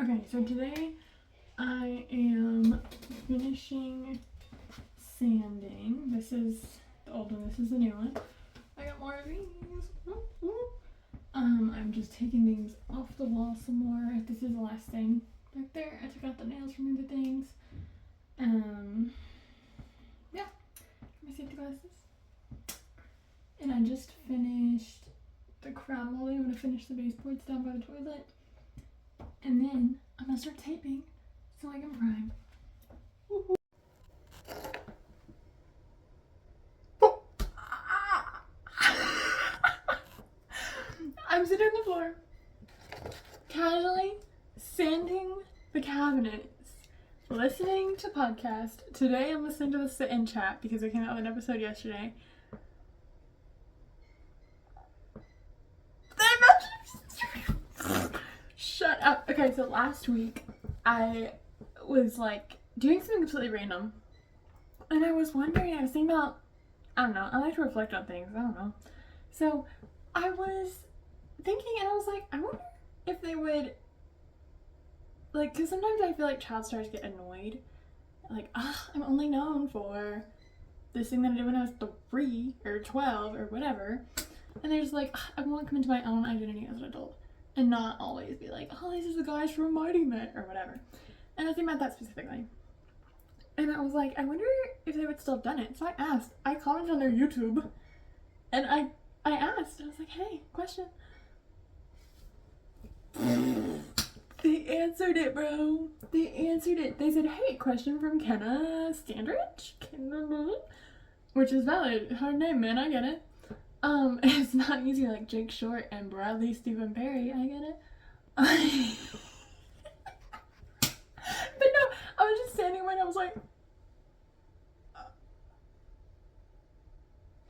Okay, so today I am finishing sanding. This is the old one, this is the new one. I got more of these. I'm just taking things off the wall some more. This is the last thing back there. I took out the nails from the things. Yeah, my safety glasses. And I just finished the crown molding. I'm gonna finish the baseboards down by the toilet. And then I'm gonna start taping so I can prime. Woo-hoo. I'm sitting on the floor, casually sanding the cabinets, listening to podcast. Today I'm listening to the sit-in chat because we came out with an episode yesterday. Shut up. Okay, so last week I was like doing something completely random, and I was wondering, I was thinking about, I don't know, I like to reflect on things, I don't know. So I was thinking, and I was like, I wonder if they would, like, because sometimes I feel like child stars get annoyed, like, I'm only known for this thing that I did when I was 3 or 12 or whatever, and they're just like, I want to come into my own identity as an adult and not always be like, oh, this is the guys from Mighty Men or whatever. And I was thinking about that specifically, and I was like, I wonder if they would still have done it. So I asked, I commented on their YouTube, and I asked, I was like, hey, question. They answered it, bro. They answered it. They said, hey, question from Kenna Standridge? Which is valid. Hard name, man. I get it. It's not easy like Jake Short and Bradley Stephen Perry. I get it. But no, I was just standing there and I was like,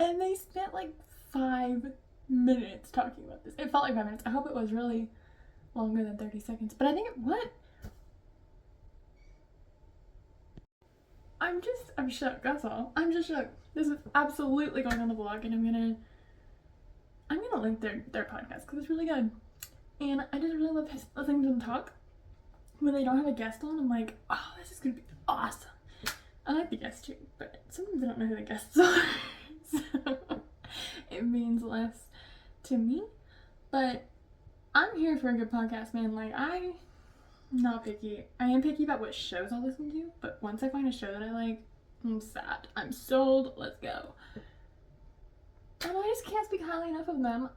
and they spent like 5 minutes talking about this. It felt like 5 minutes. I hope it was really longer than 30 seconds, but I think what? I'm shook, that's all. I'm just shook. This is absolutely going on the vlog, and I'm gonna link their podcast because it's really good. And I just really love listening to them talk. When they don't have a guest on, I'm like, oh, this is gonna be awesome. I like the guests too, but sometimes I don't know who the guests are. So it means less to me. But I'm here for a good podcast, man. Like, I'm not picky. I am picky about what shows I'll listen to, but once I find a show that I like, I'm sad. I'm sold. Let's go. And I just can't speak highly enough of them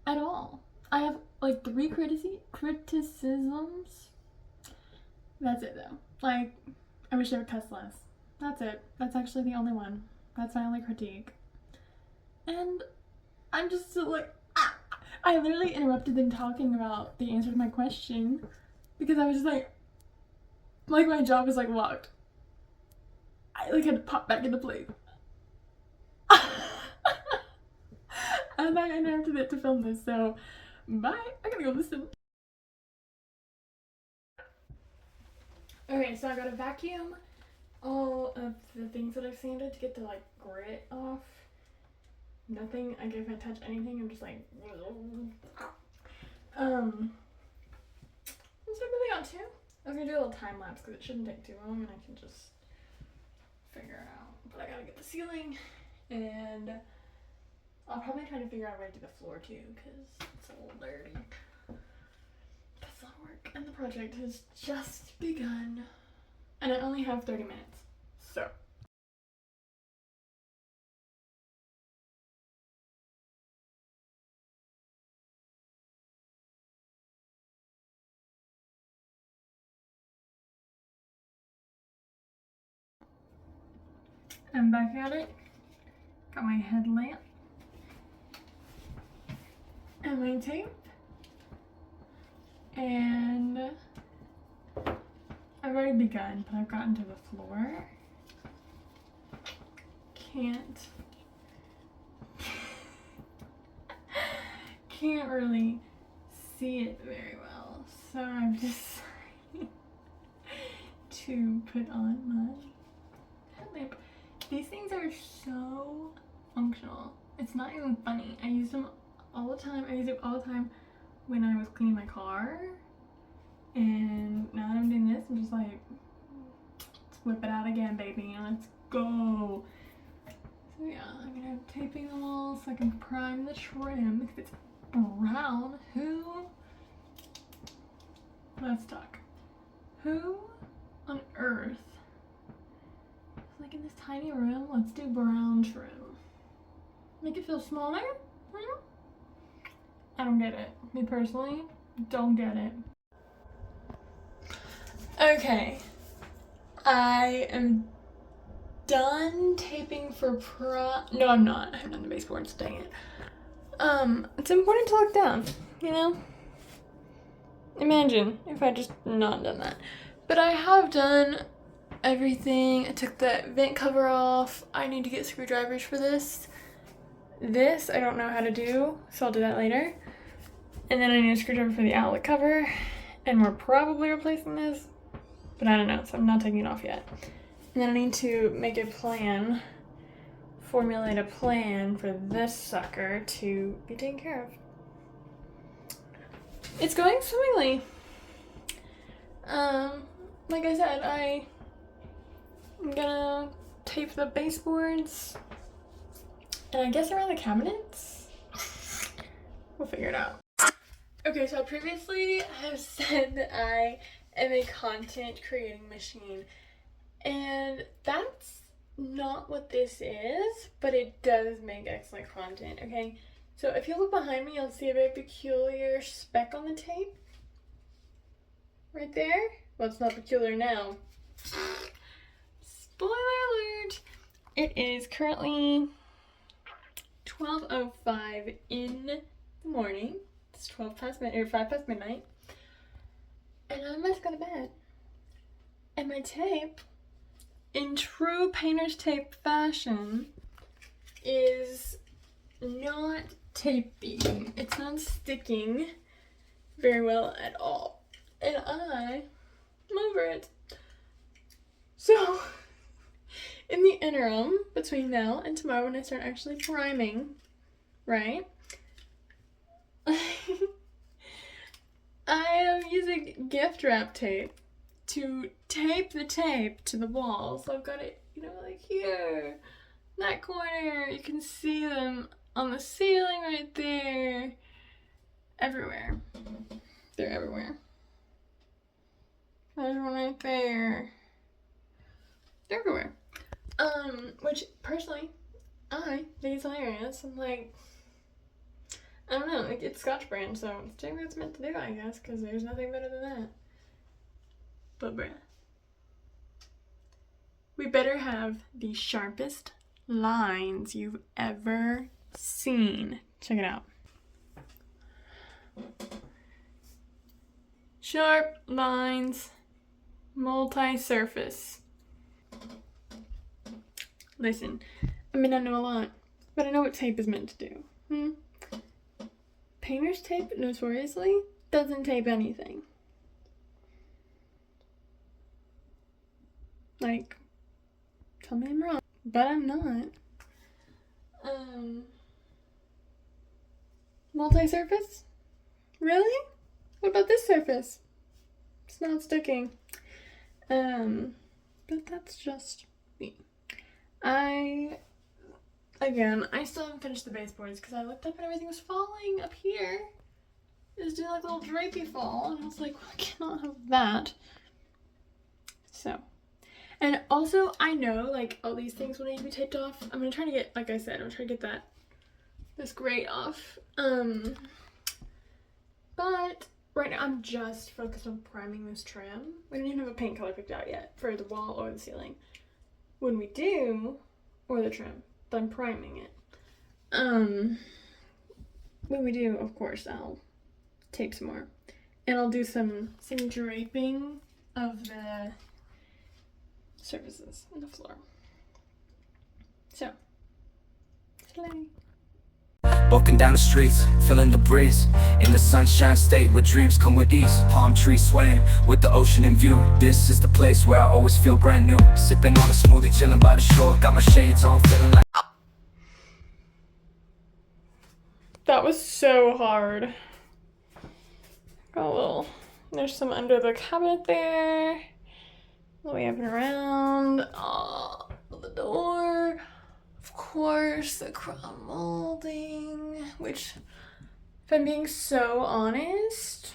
at all. I have like 3 criticisms. That's it though. Like, I wish I would cuss less. That's it. That's actually the only one. That's my only critique. And I'm just so like, I literally interrupted them talking about the answer to my question because I was just like my jaw was like locked. I like had to pop back into place. And I interrupted it to film this, so bye. I gotta go listen. Okay, so I gotta vacuum all of the things that I've sanded to get the like grit off. Nothing, like if I touch anything, I'm just like, what's really on too? I was gonna do a little time lapse because it shouldn't take too long and I can just figure it out. But I gotta get the ceiling, and I'll probably try to figure out a way to do the floor too because it's a little dirty. That's a lot of work, and the project has just begun, and I only have 30 minutes, so. I'm back at it. Got my headlamp and my tape, and I've already begun, but I've gotten to the floor. Can't really see it very well, so I've decided to put on my headlamp. These things are so functional. It's not even funny. I use them all the time. I use it all the time when I was cleaning my car. And now that I'm doing this, I'm just like, let's whip it out again, baby, and let's go. So yeah, I'm gonna have taping the walls so I can prime the trim because it's brown. Let's talk. Who on earth, like in this tiny room, let's do brown trim. Make it feel smaller? I don't get it. Me personally, don't get it. Okay, I am done taping for no, I'm not. I haven't done the baseboards, dang it. It's important to look down, you know? Imagine if I just not done that. But I have done everything. I took the vent cover off. I need to get screwdrivers for this. This I don't know how to do, so I'll do that later. And then I need a screwdriver for the outlet cover. And we're probably replacing this, but I don't know, so I'm not taking it off yet. And then I need to make a plan, formulate a plan for this sucker to be taken care of. It's going swimmingly. Like I said, I'm gonna tape the baseboards and I guess around the cabinets. We'll figure it out. Okay, so previously I have said that I am a content creating machine, and that's not what this is, but it does make excellent content, okay? So if you look behind me, you'll see a very peculiar speck on the tape. Right there. Well, it's not peculiar now. Spoiler alert! It is currently 12:05 in the morning. It's 5 past midnight. And I'm about to go to bed. And my tape, in true painter's tape fashion, is not taping. It's not sticking very well at all. And I'm over it. So, in the interim, between now and tomorrow when I start actually priming, right? I am using gift wrap tape to tape the tape to the wall. So I've got it, you know, like here, that corner. You can see them on the ceiling right there. Everywhere. They're everywhere. There's one right there. They're everywhere. Which personally, I think it's hilarious. I'm like, I don't know, like it's Scotch brand, so it's doing what it's meant to do, I guess, because there's nothing better than that. But bruh, we better have the sharpest lines you've ever seen. Check it out. Sharp lines, multi-surface. Listen, I may not know a lot, but I know what tape is meant to do. Painter's tape notoriously doesn't tape anything. Like, tell me I'm wrong, but I'm not. Multi-surface? Really? What about this surface? It's not sticking. But that's just me. I still haven't finished the baseboards because I looked up and everything was falling up here. It was doing like a little drapey fall, and I was like, well, I cannot have that. So, and also I know like all these things will need to be taped off. I'm gonna try to get, like I said, I'm trying to get this grate off. But right now I'm just focused on priming this trim. We don't even have a paint color picked out yet for the wall or the ceiling. When we do, or the trim, but I'm priming it. When we do, of course, I'll tape some more. And I'll do some draping of the surfaces on the floor. So, slay. Walking down the streets, feeling the breeze. In the sunshine state where dreams come with ease. Palm trees swaying with the ocean in view. This is the place where I always feel brand new. Sipping on a smoothie, chilling by the shore. Got my shades on, feeling like... That was so hard. Got a little There's some under the cabinet there. All the way up and around. Oh, the door. Of course, the crown molding, which, if I'm being so honest,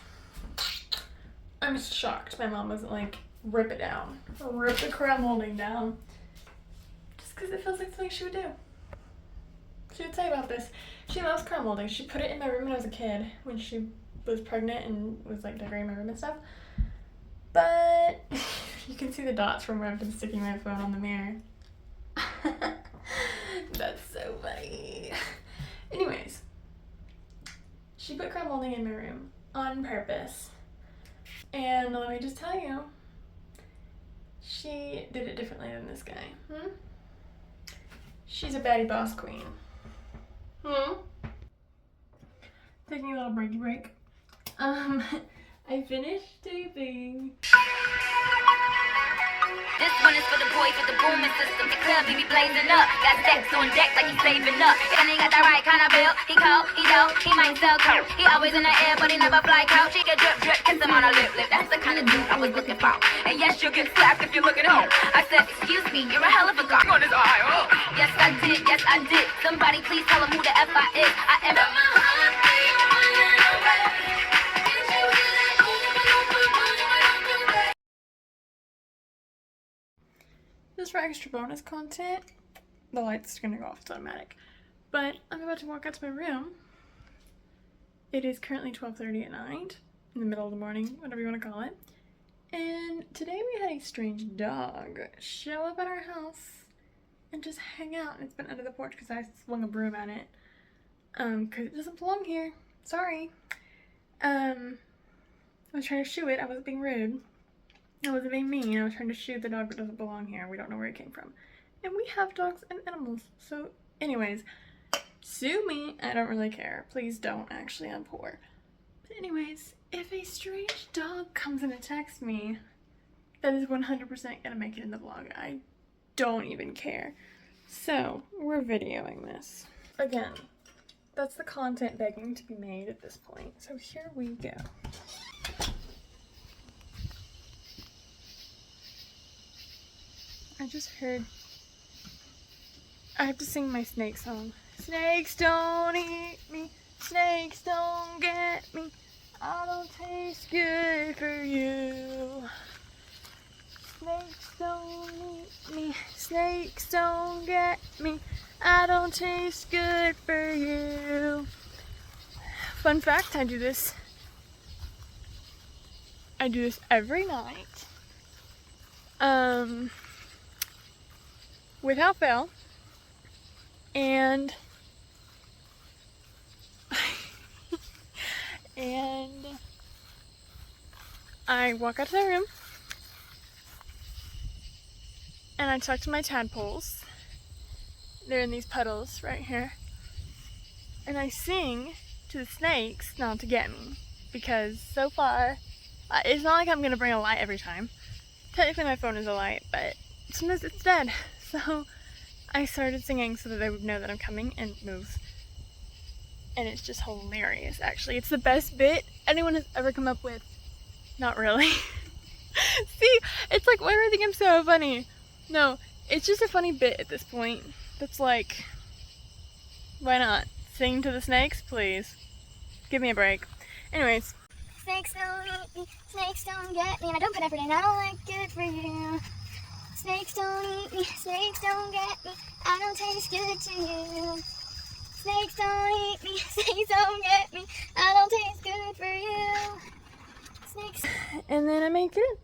I'm shocked my mom wasn't like, rip it down. Rip the crown molding down. Just because it feels like something she would do. She would say about this. She loves crown molding. She put it in my room when I was a kid, when she was pregnant and was like decorating my room and stuff. But you can see the dots from where I've been sticking my phone on the mirror. That's so funny. Anyways, she put crown molding in my room on purpose. And let me just tell you, she did it differently than this guy. She's a baddie boss queen. Taking a little breaky break. I finished taping. This one is for the boys with the booming system. The club be blazing up. Got stacks on deck like he's saving up. And he got the right kind of bill. He cold, he dope, he might sell coke. He always in the air, but he never fly coach. He can drip, drip, kiss him on a lip, lip. That's the kind of dude I was looking for. And yes, you'll get slapped if you're looking home. I said, excuse me, you're a hell of a guy. On his eye, oh. Yes, I did, yes, I did. Somebody please tell him who the F I is. I am. Just for extra bonus content, the light's gonna go off, it's automatic. But I'm about to walk out to my room. It is currently 12:30 at night, in the middle of the morning, whatever you want to call it. And today we had a strange dog show up at our house and just hang out. And it's been under the porch because I swung a broom at it. Because it doesn't belong here. Sorry. I was trying to shoo it. I wasn't being rude. I wasn't being mean. I was trying to shoo the dog that doesn't belong here. We don't know where it came from. And we have dogs and animals. So anyways, sue me. I don't really care. Please don't. Actually, I'm poor. But anyways, if a strange dog comes and attacks me, that is 100% gonna make it in the vlog. I don't even care. So, we're videoing this. Again, that's the content begging to be made at this point. So here we go. I just heard, I have to sing my snake song. Snakes don't eat me, snakes don't get me, I don't taste good for you. Snakes don't eat me, snakes don't get me, I don't taste good for you. Fun fact, I do this every night. Without fail. And I walk out to my room and I talk to my tadpoles. They're in these puddles right here. And I sing to the snakes not to get me, because so far, it's not like I'm gonna bring a light every time. Technically my phone is a light, but sometimes it's dead. So I started singing so that they would know that I'm coming and move. And it's just hilarious, actually. It's the best bit anyone has ever come up with. Not really. See, it's like, why do I think I'm so funny? No, it's just a funny bit at this point. That's like, why not? Sing to the snakes, please. Give me a break. Anyways. Snakes don't eat me, snakes don't get me, and I don't get effort in, I don't like good for you. Snakes don't eat me, snakes don't get me, I don't taste good to you. Snakes don't eat me, snakes don't get me, I don't taste good for you. Snakes. And then I make it.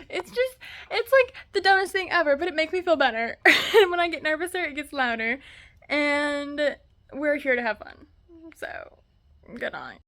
It's like the dumbest thing ever, but it makes me feel better. And when I get nervouser, it gets louder. And we're here to have fun. So, good night.